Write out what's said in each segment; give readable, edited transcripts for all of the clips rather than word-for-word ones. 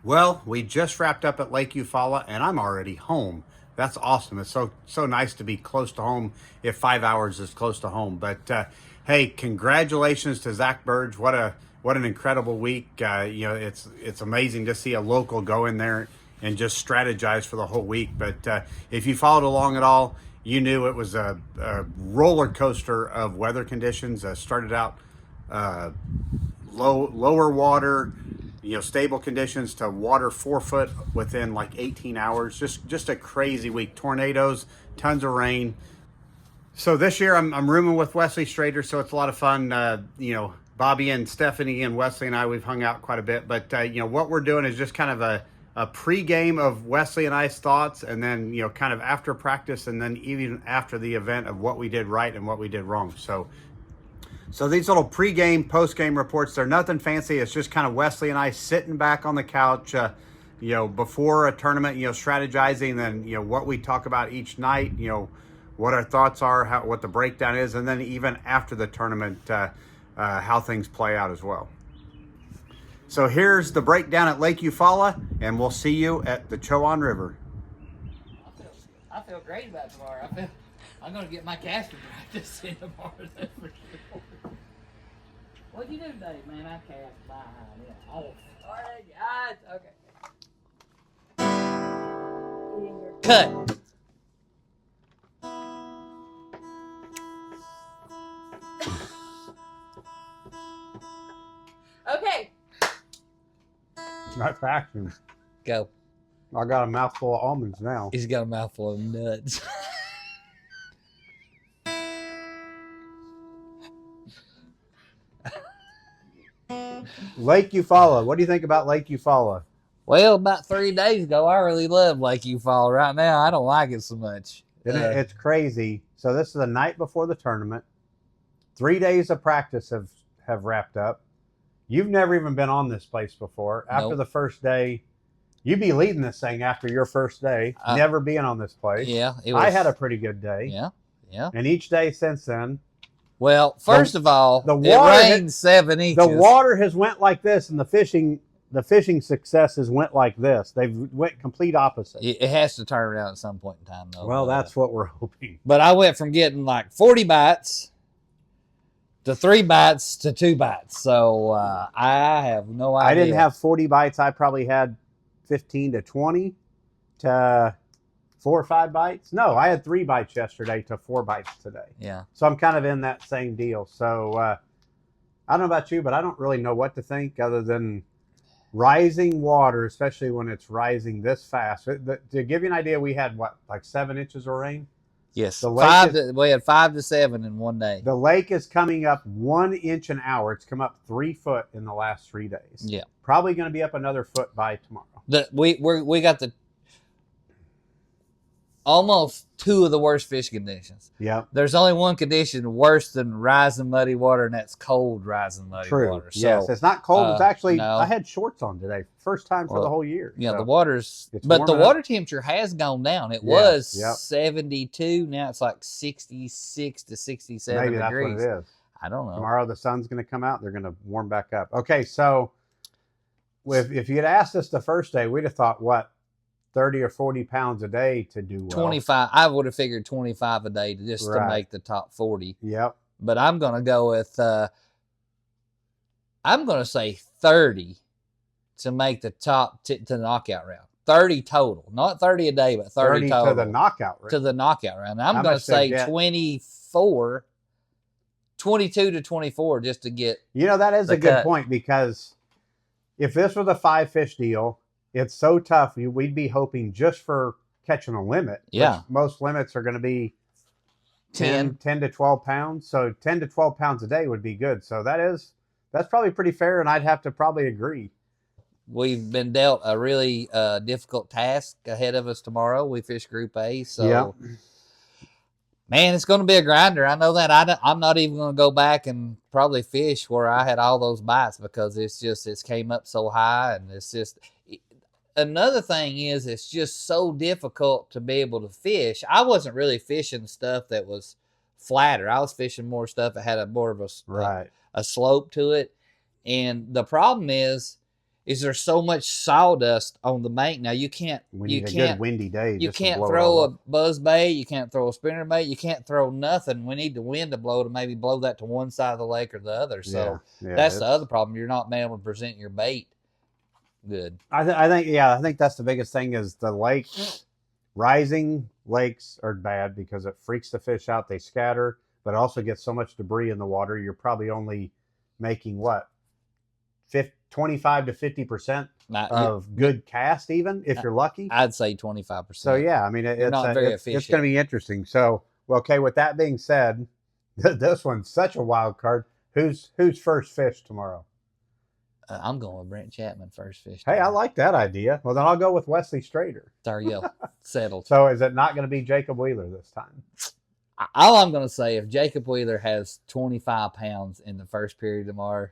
Well, we just wrapped up at Lake Eufaula, and I'm already home. That's awesome. It's so nice to be close to home. If 5 hours is close to home, but hey, congratulations to Zach Burge. What an incredible week. It's amazing to see a local go in there and just strategize for the whole week. But if you followed along at all, you knew it was a roller coaster of weather conditions. Started out lower water, stable conditions, to water 4 foot within like 18 hours. Just a crazy week. Tornadoes, tons of rain. So this year I'm rooming with Wesley Strader, so it's a lot of fun. Bobby and Stephanie and Wesley and I, we've hung out quite a bit. But what we're doing is just kind of a pre-game of Wesley and I's thoughts, and then kind of after practice, and then even after the event, of what we did right and what we did wrong. So these little pre-game, post-game reports, they're nothing fancy. It's just kind of Wesley and I sitting back on the couch, before a tournament, strategizing, then, what we talk about each night, what our thoughts are, what the breakdown is, and then even after the tournament, how things play out as well. So here's the breakdown at Lake Eufaula, and we'll see you at the Chowan River. I feel great about tomorrow. I'm going to get my casting practice in tomorrow, that's for sure. What'd you do today, man? I cast by yeah. All right, guys. Okay. Cut. Okay. That's action. Go. I got a mouthful of almonds now. He's got a mouthful of nuts. Lake Eufaula. What do you think about Lake Eufaula? Well, about 3 days ago, I really love Lake Eufaula. Right now, I don't like it so much. It's crazy. So this is the night before the tournament. 3 days of practice have wrapped up. You've never even been on this place before. After Nope. the first day, you'd be leading this thing after your first day, never being on this place. Yeah. I had a pretty good day. Yeah. And each day since then. Well, first of all, the it water rained 7 inches. The water has went like this, and the fishing successes went like this. They've went complete opposite. It has to turn around at some point in time, though. Well, that's what we're hoping. But I went from getting like 40 bites to 3 bites to 2 bites. So I have no idea. I didn't have 40 bites. I probably had 15 to 20 to 4 or 5 bites. No, I had 3 bites yesterday to 4 bites today. Yeah. So I'm kind of in that same deal. So I don't know about you, but I don't really know what to think other than rising water, especially when it's rising this fast. To give you an idea, we had like 7 inches of rain. Yes. We had 5 to 7 in one day. The lake is coming up 1 inch an hour. It's come up 3 foot in the last 3 days. Yeah. Probably going to be up another foot by tomorrow. We got almost 2 of the worst fish conditions. Yep. There's only one condition worse than rising muddy water, and that's cold rising muddy water. So, yes, it's not cold. It's actually, no. I had shorts on today. First time for the whole year. Yeah, so the water's, but the water temperature has gone down. It was 72. Now it's like 66 to 67 Maybe degrees. that's what it is. I don't know. Tomorrow the sun's going to come out. They're going to warm back up. Okay, so if you had asked us the first day, we'd have thought, what, 30 or 40 pounds a day to do well. 25. I would have figured 25 a day to make the top 40. Yep. But I'm going to go with, I'm going to say 30 to make the top to the knockout round. 30 total. Not 30 a day, but 30 total. To the knockout round. To the knockout round. Now, I'm going to say 24, 22 to 24 just to get. That is a good point, because if this was a 5-fish deal, it's so tough. We'd be hoping just for catching a limit. Yeah. Most limits are going to be 10 to 12 pounds. So 10 to 12 pounds a day would be good. So that's probably pretty fair, and I'd have to probably agree. We've been dealt a really difficult task ahead of us tomorrow. We fish Group A, so man, it's going to be a grinder. I know that. I'm not even going to go back and probably fish where I had all those bites, because it's came up so high, and it's just. Another thing is, it's just so difficult to be able to fish. I wasn't really fishing stuff that was flatter. I was fishing more stuff that had more of a slope to it. And the problem is is there's so much sawdust on the bank now. You can't. We You need a can't. good windy day. You just to can't blow it throw all a up. buzz bait. You can't throw a spinner bait. You can't throw nothing. We need the wind to blow to maybe blow that to one side of the lake or the other. So that's the other problem. You're not being able to present your bait good. I think that's the biggest thing is the lake. Rising lakes are bad because it freaks the fish out. They scatter, but it also gets so much debris in the water. You're probably only making what 25 to 50% of good cast, even if you're lucky. I'd say 25%. So yeah, I mean it's going to be interesting. So okay, with that being said, this one's such a wild card. Who's first fish tomorrow? I'm going with Brent Chapman first fish. Hey, I like that idea. Well, then I'll go with Wesley Strader. There you go. Settled. So is it not going to be Jacob Wheeler this time? All I'm going to say, if Jacob Wheeler has 25 pounds in the first period tomorrow,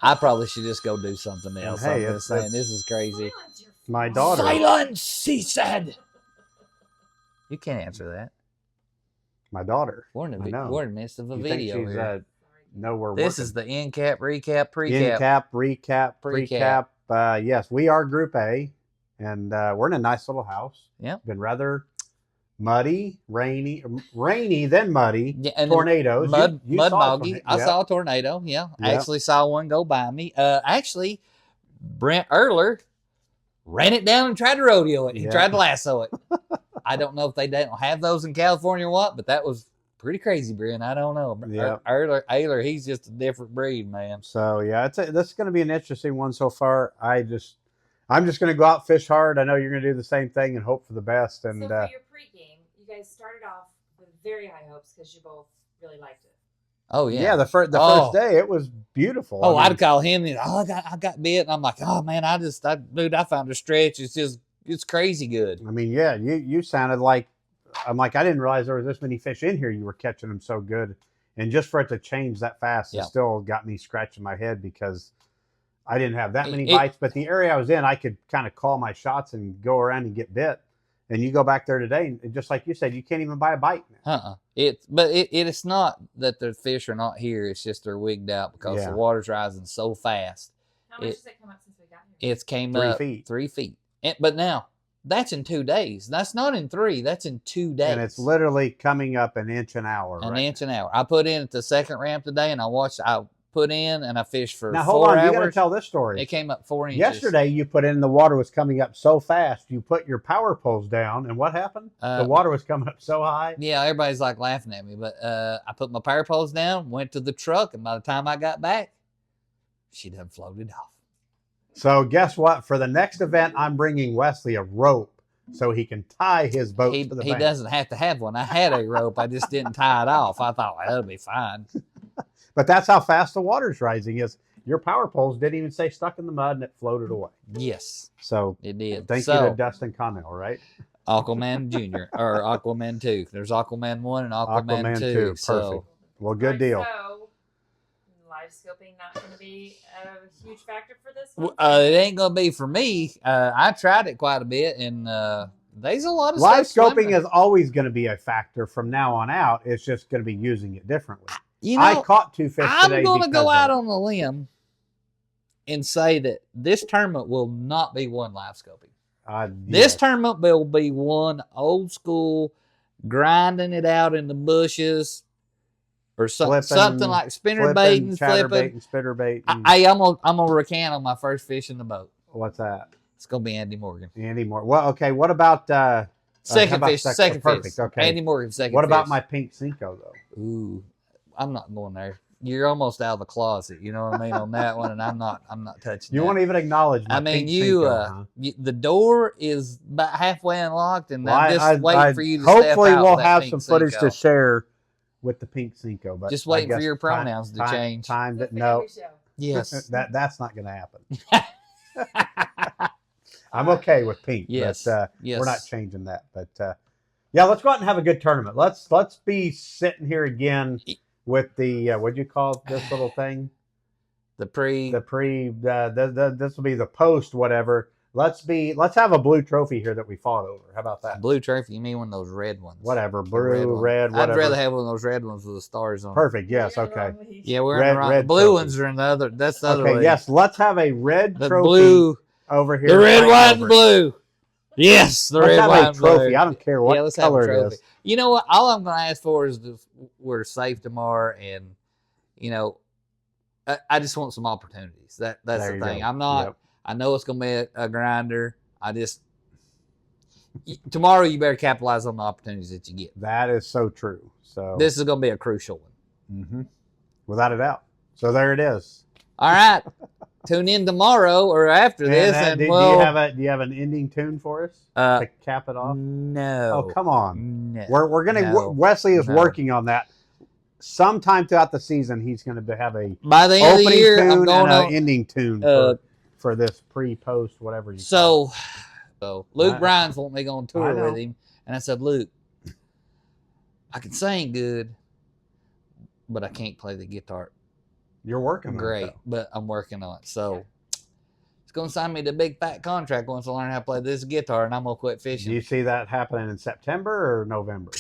I probably should just go do something else. Hey, I'm just saying, this is crazy. My daughter. Silence, he said. You can't answer that. My daughter. We're in the midst of a video here. This is the end cap, recap, pre-cap. End cap, recap, pre-cap. Yes, we are Group A, and we're in a nice little house. Yeah. Been rather muddy, rainy, then muddy. Yeah, and tornadoes. Mud boggy. I saw a tornado. Yeah. Yep. Actually saw one go by me. Actually, Brent Erler ran it down and tried to rodeo it. He tried to lasso it. I don't know if they don't have those in California or what, but that was pretty crazy, Brent. I don't know. Yeah. Erler, he's just a different breed, man. So yeah, this is going to be an interesting one so far. I'm just going to go out, fish hard. I know you're going to do the same thing and hope for the best. And so for your pregame, you guys started off with very high hopes because you both really liked it. Oh yeah, yeah. The first day it was beautiful. Oh, I'd call him and I got bit, and I'm like, oh man, I found a stretch. It's crazy good. I mean, yeah, you sounded like. I'm like, I didn't realize there was this many fish in here. You were catching them so good. And just for it to change that fast, it still got me scratching my head because I didn't have that many bites. But the area I was in, I could kind of call my shots and go around and get bit. And you go back there today, and just like you said, you can't even buy a bite now. It's not that the fish are not here. It's just they're wigged out because the water's rising so fast. How much has it come up since we got here? It's came up 3 feet. But now, that's in 2 days. That's not in 3. That's in 2 days. And it's literally coming up an inch an hour. An inch an hour. I put in at the second ramp today, and I put in and I fished for 4 hours. Now, hold on. You got to tell this story. It came up 4 inches. Yesterday, you put in, the water was coming up so fast. You put your power poles down, and what happened? The water was coming up so high. Yeah, everybody's like laughing at me. But I put my power poles down, went to the truck, and by the time I got back, she done floated off. So guess what? For the next event, I'm bringing Wesley a rope so he can tie his boat to the bank. He doesn't have to have one. I had a rope. I just didn't tie it off. I thought, well, that'll be fine. But that's how fast the water's rising is. Your power poles didn't even stay stuck in the mud, and it floated away. Yes. So it did. Thank you to Dustin Connell, right? Aquaman Jr. or Aquaman 2. There's Aquaman 1 and Aquaman 2. Perfect. So, well, good deal. So, live scoping not going to be a huge factor for this one? It ain't going to be for me. I tried it quite a bit, and there's a lot of live stuff scoping is always going to be a factor from now on out. It's just going to be using it differently. You know, I caught 2 fish today. I'm going to go out on a limb and say that this tournament will not be one live scoping. This tournament will be one old school, grinding it out in the bushes, or something like spinner baiting, flipping, spinner bait. I'm gonna recant on my first fish in the boat. What's that? It's gonna be Andy Morgan. Andy Morgan. Well, okay. What about second fish? Second Perfect. Fish. Okay. Andy Morgan. Second. What about fish. my pink Cinco though? Ooh, I'm not going there. You're almost out of the closet. You know what I mean on that one, and I'm not touching. You won't even acknowledge my pink Cinco, the door is about halfway unlocked, and I'm just waiting for you to step out. Hopefully, we'll have some Cinco. footage to share with the pink Cinco. But just waiting for your pronouns to change. No. Yes. That's not going to happen. I'm okay with pink. Yes. But yes. We're not changing that. But yeah, let's go out and have a good tournament. Let's be sitting here again with the what'd you call this little thing? This will be the post whatever. Let's have a blue trophy here that we fought over. How about that? Blue trophy? You mean one of those red ones? Whatever, The blue, red, whatever. I'd rather have one of those red ones with the stars on. Perfect. Yes. Okay. Yeah, we're in the wrong. The blue ones are in the other. That's the other way. Yes. Let's have a red trophy blue over here. The red, white, and blue. Yes, the red, white, and blue. Trophy. I don't care what color it is. You know what? All I'm going to ask for is we're safe tomorrow, and I just want some opportunities. That's the thing. Go. I'm not. Yep. I know it's going to be a grinder. Tomorrow you better capitalize on the opportunities that you get. That is so true. So this is going to be a crucial one. Mm-hmm. Without a doubt. So there it is. All right. Tune in tomorrow or after this. Do you have an ending tune for us to cap it off? No. Oh, come on. No. We're going to, Wesley is working on that. Sometime throughout the season, he's going to have a by the end of the year, I'm going and an ending tune for this pre-post, whatever you call it. So Luke Bryan's wanting me to go on tour with him. And I said, Luke, I can sing good, but I can't play the guitar. You're working great, on it, but I'm working on it. So it's going to sign me the big fat contract once I learn how to play this guitar, and I'm going to quit fishing. Do you see that happening in September or November?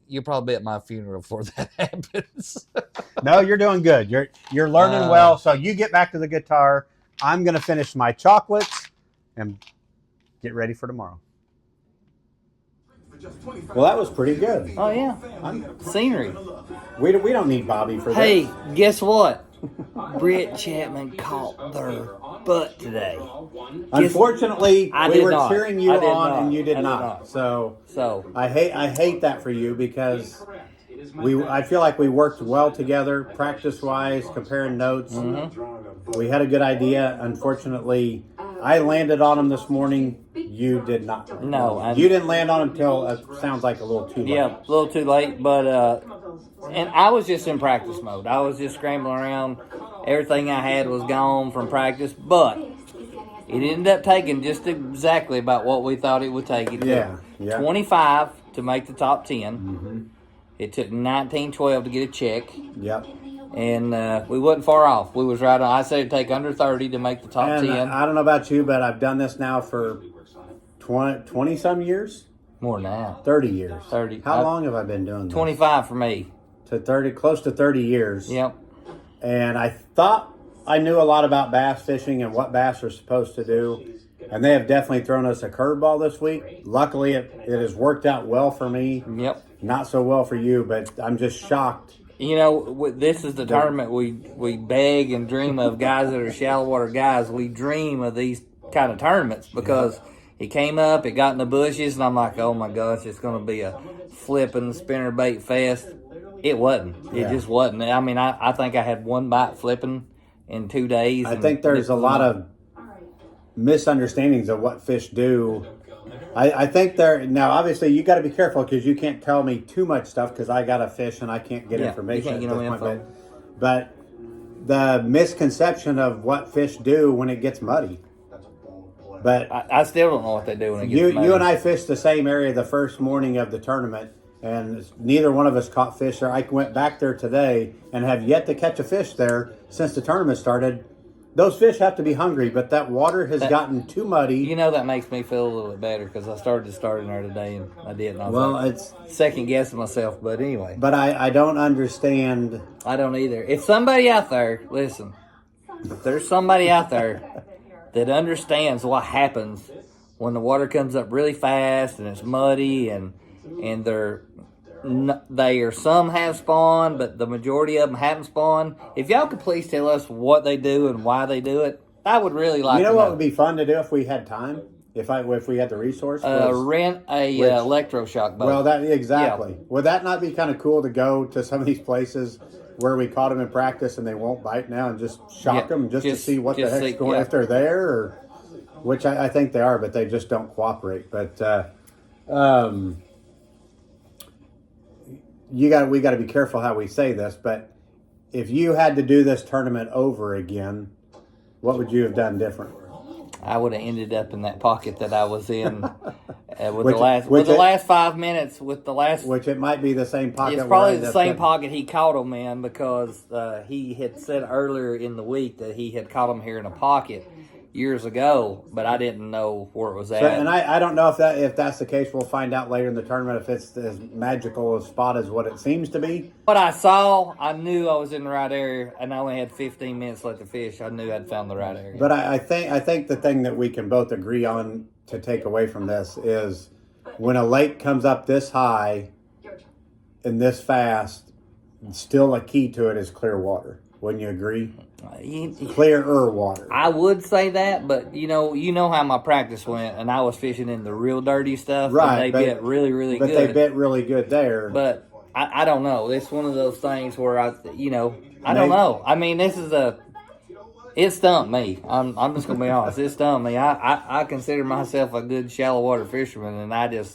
You'll probably be at my funeral before that happens. No, you're doing good. You're learning well. So you get back to the guitar. I'm going to finish my chocolates and get ready for tomorrow. Well, that was pretty good. Oh, yeah. Scenery. We don't need Bobby for this. Hey, guess what? Brent Chapman caught their butt today. Unfortunately, we were cheering you on and you did not. So I hate that for you because I feel like we worked well together, practice-wise, comparing notes. Mm-hmm. We had a good idea. Unfortunately, I landed on him this morning. You did not. No. You didn't land on him until it sounds like a little too late. Yeah, a little too late. But, and I was just in practice mode. I was just scrambling around. Everything I had was gone from practice. But it ended up taking just exactly about what we thought it would take. It took 25 to make the top 10. Mm-hmm. It took 19-12 to get a check. Yep. And we wasn't far off. We was right on. I said it'd take under 30 to make the top 10. I don't know about you, but I've done this now for 20-some years. More than that. 30 years. 30. How long have I been doing this? 25 for me. Close to 30 years. Yep. And I thought I knew a lot about bass fishing and what bass are supposed to do. And they have definitely thrown us a curveball this week. Luckily, it has worked out well for me. Yep. Not so well for you, but I'm just shocked. You know, this is the tournament we beg and dream of, guys that are shallow water guys. We dream of these kind of tournaments because it came up, it got in the bushes, and I'm like, oh my gosh, it's going to be a flipping spinnerbait fest. It wasn't. It just wasn't. I mean, I think I had one bite flipping in 2 days. I think there's a lot of misunderstandings of what fish do. I think now obviously you got to be careful because you can't tell me too much stuff because I got a fish and I can't get information you can't get no info. But the misconception of what fish do when it gets muddy. But I still don't know what they do when it gets muddy. You and I fished the same area the first morning of the tournament, and neither one of us caught fish there. I went back there today and have yet to catch a fish there since the tournament started. Those fish have to be hungry, but that water has gotten too muddy. You know, that makes me feel a little bit better because I started in there today and I didn't. It's second guessing myself, but anyway. But I don't understand. I don't either. If somebody out there, listen, if there's somebody out there that understands what happens when the water comes up really fast and it's muddy and some have spawned, but the majority of them haven't spawned. If y'all could please tell us what they do and why they do it, I would really like to know. You know what would be fun to do if we had time? If we had the resource? Rent a electroshock boat. Well, exactly. Yeah. Would that not be kind of cool to go to some of these places where we caught them in practice and they won't bite now and just shock them just to see what the heck's going if they're there? Or, which I think they are, but they just don't cooperate. But we got to be careful how we say this, but if you had to do this tournament over again, what would you have done different? I would have ended up in that pocket that I was in the last 5 minutes which it might be the same pocket. It's probably the same pocket he caught them in because he had said earlier in the week that he had caught them here in a pocket. years ago, but I didn't know where it was at. So, and I don't know if that's the case. We'll find out later in the tournament if it's as magical a spot as what it seems to be. What I saw, I knew I was in the right area, and I only had 15 minutes left to fish. I knew I'd found the right area. But I think the thing that we can both agree on to take away from this is when a lake comes up this high and this fast, still a key to it is clear water. Wouldn't you agree? Clearer water. I would say that, but you know how my practice went, and I was fishing in the real dirty stuff. Right, and they bit really, really but good. But they bit really good there. But I don't know. It's one of those things where I don't know. I mean, it stumped me. I'm just gonna be honest. It stumped me. I consider myself a good shallow water fisherman, and it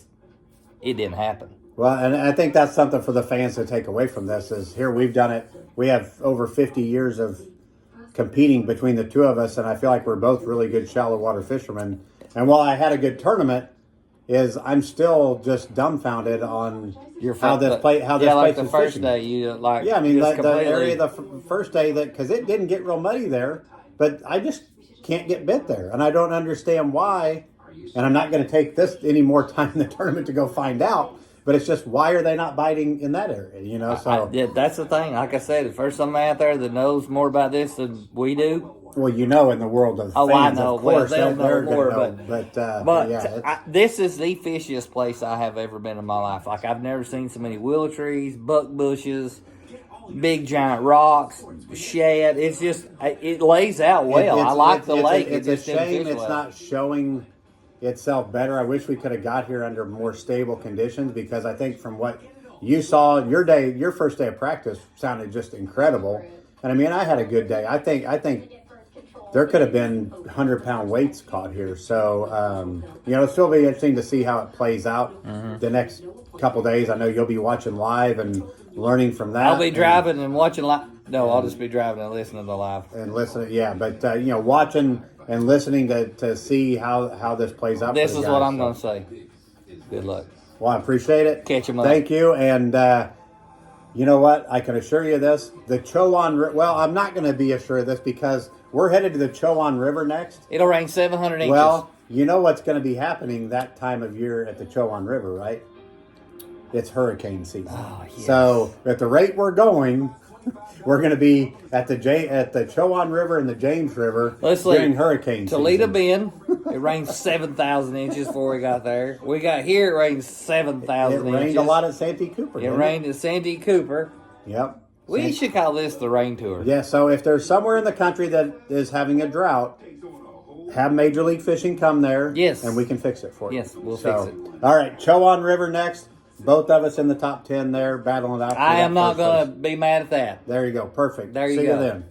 didn't happen. Well, and I think that's something for the fans to take away from this is here we've done it. We have over 50 years of competing between the two of us, and I feel like we're both really good shallow water fishermen. And while I had a good tournament, I'm still just dumbfounded on how this place like the is first fishing. day, I mean the area the first day because it didn't get real muddy there, but I just can't get bit there, and I don't understand why. And I'm not going to take this any more time in the tournament to go find out. But it's just, why are they not biting in that area? So that's the thing. Like I said, the first somebody out there that knows more about this than we do. Well, in the world of fans, I know. Of course, they'll know more. But yeah, this is the fishiest place I have ever been in my life. Like, I've never seen so many willow trees, buck bushes, big giant rocks, shad. It's just, it lays out well. I like the lake. It's a shame it's not showing itself better. I wish we could have got here under more stable conditions, because I think from what you saw your first day of practice sounded just incredible. And I mean, I had a good day. I think there could have been 100-pound weights caught here. So it'll still be interesting to see how it plays out the next couple days. I know you'll be watching live and learning from that. I'll be driving and watching live. No, I'll just be driving and listening to live. And listening, yeah. But watching and listening to see how this plays out. This is what I'm going to say. Good luck. Well, I appreciate it. Catch him up. Thank you. And you know what? I can assure you this. The Chowan, well, I'm not going to be assured of this because we're headed to the Chowan River next. It'll rain 700 inches. Well, you know what's going to be happening that time of year at the Chowan River, right? It's hurricane season. Oh, yes. So at the rate we're going, we're going to be at the Chowan River and the James River during hurricane season. Toledo Bend, it rained 7,000 inches before we got there. We got here, it rained 7,000 inches. It rained a lot at Santee Cooper. It rained at Santee Cooper. Yep. We should call this the rain tour. Yeah, so if there's somewhere in the country that is having a drought, have Major League Fishing come there. Yes. And we can fix it for you. Yes, we'll fix it. All right, Chowan River next. Both of us in the top 10 there, battling it out. I am not going to be mad at that. There you go. Perfect. There you go. See you then.